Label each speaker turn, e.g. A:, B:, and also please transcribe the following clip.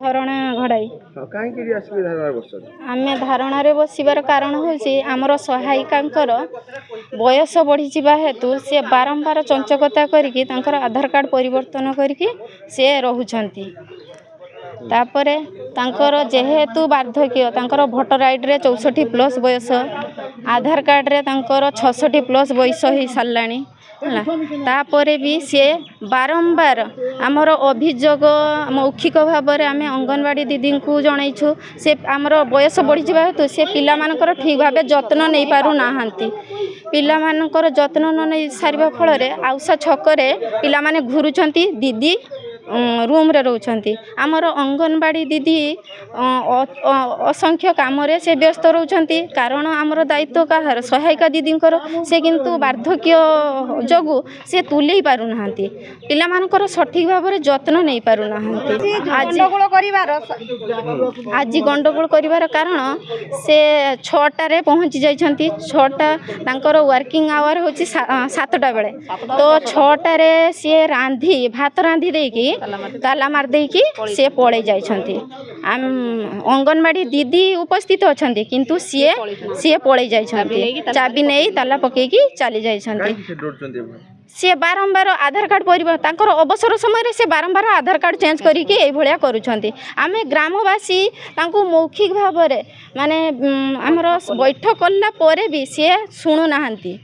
A: धारणा घड़ाई
B: कहीं
A: आम धारणार बसबार कारण हूँ आमर सहायिका बयस बढ़ी हेतु सी बारंबार चंचकता करके आधार कार्ड परिवर्तन करके सी रोचंती तापरे जेहेतु वार्धक्य भोटर आईडी रे 64+ बयस आधार कार्ड रे 66+ बयस हो सारा तापरे भी सी बारंबार आमर अभियोग मौखिक भाव में आम अंगनवाड़ी दीदी को जनइछु से आमर बयस बढ़ी हेतु से पिला मानकर ठीक भाव जत्न नहीं पारु नाहांती पिला मानकर जत्न न नहीं सारिबा फल रे आउसा छकरे पिला माने घुरुचंती दीदी रूम रे रोचंती आमर अंगनवाड़ी दीदी असंख्य काम रे से व्यस्त रोचंती कारण आमर दायित्व कहार सहायिका दीदी से किंतु वार्धक्य जगु से तुले पारु नाहांती पिला मानकर सठिक भाव में जत्न नहीं पारु नाहांती आज गंडगोल करिवार कारण से 6टा रे पहुंची जाइछंती 6टा तांकर वर्किंग आवर होची 7टा बेले तो 6टा रे से रांधी भात रांधी देकी ताला मार देकी से पड़े जाइछंती अंगनवाड़ी दीदी उपस्थित अछंती किंतु सी पड़े जाइछंती चाबी नहीं ताला पकेकी चली जाइछंती सी बारंबार आधार कार्ड परिवर्तन अवसर समय से बारंबार आधार कार्ड चेंज करके भलिया करूछंती आमे ग्रामवासी तांको मौखिक भाव में माने आमर बैठक कला परे भी सी शुणु नाहांती।